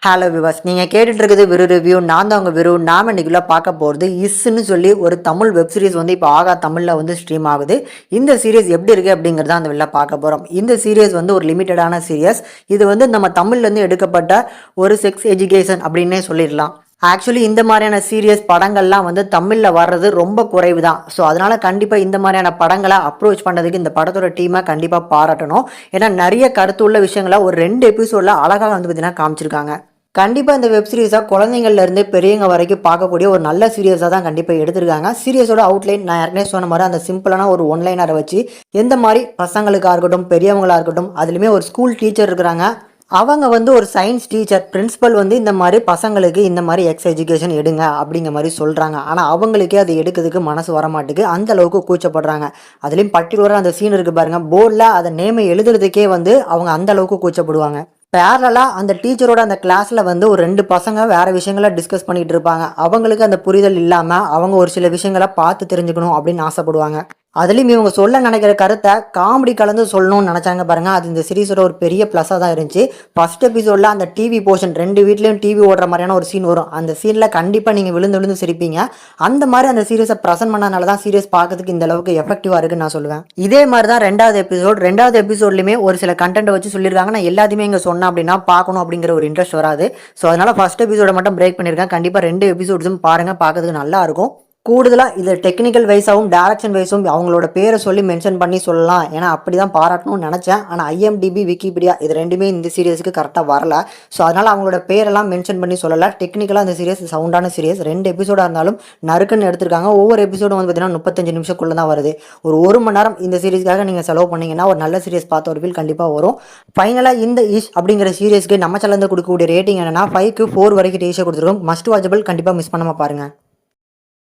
Hello விவாஸ், நீங்கள் கேட்டுட்டு இருக்குது விரு ரிவ்யூ. நான் தான் உங்கள் விரு. நாம் இன்றைக்குள்ள பார்க்க போகிறது இஸ்ன்னு சொல்லி ஒரு தமிழ் வெப் சீரிஸ் வந்து இப்போ ஆகா தமிழில் வந்து ஸ்ட்ரீம் ஆகுது. இந்த சீரிஸ் எப்படி இருக்குது அப்படிங்கிறத அந்த வெளில பார்க்க போகிறோம். இந்த சீரிஸ் வந்து ஒரு லிமிட்டடான சீரியஸ். இது வந்து நம்ம தமிழ்லேருந்து எடுக்கப்பட்ட ஒரு செக்ஸ் எஜுகேஷன் அப்படின்னே சொல்லிடலாம். ஆக்சுவலி இந்த மாதிரியான சீரியஸ் படங்கள்லாம் வந்து தமிழில் வர்றது ரொம்ப குறைவு தான். ஸோ அதனால் கண்டிப்பாக இந்த மாதிரியான படங்களை அப்ரோச் பண்ணுறதுக்கு இந்த படத்தோட டீமை கண்டிப்பாக பாராட்டணும். ஏன்னா நிறைய கருத்துள்ள விஷயங்களை ஒரு 2 எபிசோடில் அழகாக வந்து பார்த்தீங்கன்னா காமிச்சிருக்காங்க. கண்டிப்பாக இந்த வெப் சீரிஸாக குழந்தைங்கள்லேருந்து பெரியவங்க வரைக்கும் பார்க்கக்கூடிய ஒரு நல்ல சீரியஸாக தான் கண்டிப்பாக எடுத்திருக்காங்க. சீரியஸோட அவுட்லைன் நான் ஏற்கனவே சொன்ன மாதிரி அந்த சிம்பிளான ஒரு ஒன்லைனரை வச்சு எந்த மாதிரி பசங்களுக்காக இருக்கட்டும் பெரியவங்களாக இருக்கட்டும், அதுலேயுமே ஒரு ஸ்கூல் டீச்சர் இருக்கிறாங்க. அவங்க வந்து ஒரு சயின்ஸ் டீச்சர் பிரின்சிபல் வந்து இந்த மாதிரி பசங்களுக்கு இந்த மாதிரி எக்ஸ் எஜுகேஷன் எடுங்க அப்படிங்கிற மாதிரி சொல்கிறாங்க. ஆனால் அவங்களுக்கே அதை எடுக்கிறதுக்கு மனசு வரமாட்டுக்கு, அந்த அளவுக்கு கூச்சப்படுறாங்க. அதுலேயும் பர்டிகுலராக அந்த சீன் இருக்குது பாருங்கள், போர்டில் அதை நேமை எழுதுறதுக்கே வந்து அவங்க அந்த அளவுக்கு கூச்சப்படுவாங்க. பேரலாக அந்த டீச்சரோட அந்த கிளாஸில் வந்து ஒரு 2 பசங்க வேறு விஷயங்களை டிஸ்கஸ் பண்ணிகிட்டு இருப்பாங்க. அவங்களுக்கு அந்த புரிதல் இல்லாமல் அவங்க ஒரு சில விஷயங்களை பார்த்து தெரிஞ்சுக்கணும் அப்படின்னு ஆசைப்படுவாங்க. அதுலேயும் இவங்க சொல்ல நினைக்கிற கருத்தை காமெடி கலந்து சொல்லணும்னு நினச்சாங்க பாருங்கள். அது இந்த சீரிஸோட ஒரு பெரிய ப்ளஸ்ஸாக தான் இருந்துச்சு. ஃபர்ஸ்ட் எபிசோடில் அந்த டிவி போர்ஷன் 2 வீட்லேயும் டிவி ஓடுற மாதிரியான ஒரு சீன் வரும். அந்த சீனில் கண்டிப்பாக நீங்கள் விழுந்து விழுந்து சிரிப்பீங்க. அந்த மாதிரி அந்த சீரியஸை ப்ரெசென்ட் பண்ணனால தான் சீரியஸ் பார்க்கறதுக்கு இந்த அளவுக்கு எஃபெக்டிவாக இருக்குன்னு நான் சொல்லுவேன். இதே மாதிரி தான் 2வது எபிசோட்லையுமே ஒரு சில கண்டென்ட் வச்சு சொல்லியிருக்காங்க. நான் எல்லாத்தையுமே இங்கே சொன்னேன் அப்படின்னா பார்க்கணும் அப்படிங்கிற ஒரு இன்ட்ரெஸ்ட் வராது. ஸோ அதனால் ஃபர்ஸ்ட் எபிசோட மட்டும் பிரேக் பண்ணியிருக்கேன். கண்டிப்பாக 2 எபிசோட்ஸும் பாருங்கள், பார்க்கறதுக்கு நல்லா இருக்கும். கூடுதலாக இதில் டெக்னிக்கல் வைஸாகவும் டேரக்ஷன் வைஸும் அவங்களோட பேரை சொல்லி மென்ஷன் பண்ணி சொல்லலாம். ஏன்னா அப்படி தான் பாராட்டணும்னு நினச்சேன். ஆனால் ஐஎம்டிபி, விக்கிபீடியா இது 2மே இந்த சீரியஸுக்கு கரெக்டாக வரல. ஸோ அதனால் அவங்களோட பேரெல்லாம் மென்ஷன் பண்ணி சொல்லலை. டெக்னிக்கலாக இந்த சீரியஸ் சவுண்டான சீரியஸ். 2 எபிசோடாக இருந்தாலும் நறுக்குன்னு எடுத்திருக்காங்க. ஒவ்வொரு எபிசோடும் வந்து பார்த்தீங்கன்னா 35 நிமிஷக்குள்ளே தான் வருது. ஒரு 1 மணி நேரம் இந்த சீரிஸ்க்காக நீங்கள் செலவு பண்ணிங்கன்னா ஒரு நல்ல சீரியஸ் பார்த்த ஒரு ஃபீல் கண்டிப்பாக வரும். ஃபைனலாக இந்த இஷ் அப்படிங்கிற சீரியஸ்க்கு நம்ம சேனலில் கொடுக்கக்கூடிய ரேட்டிங் என்னன்னா 5க்கு 4 வரைக்கும் ரேஷியோ கொடுத்துருக்கோம். மஸ்ட் வாட்சபிள், கண்டிப்பாக மிஸ் பண்ணாமல் பாருங்கள்.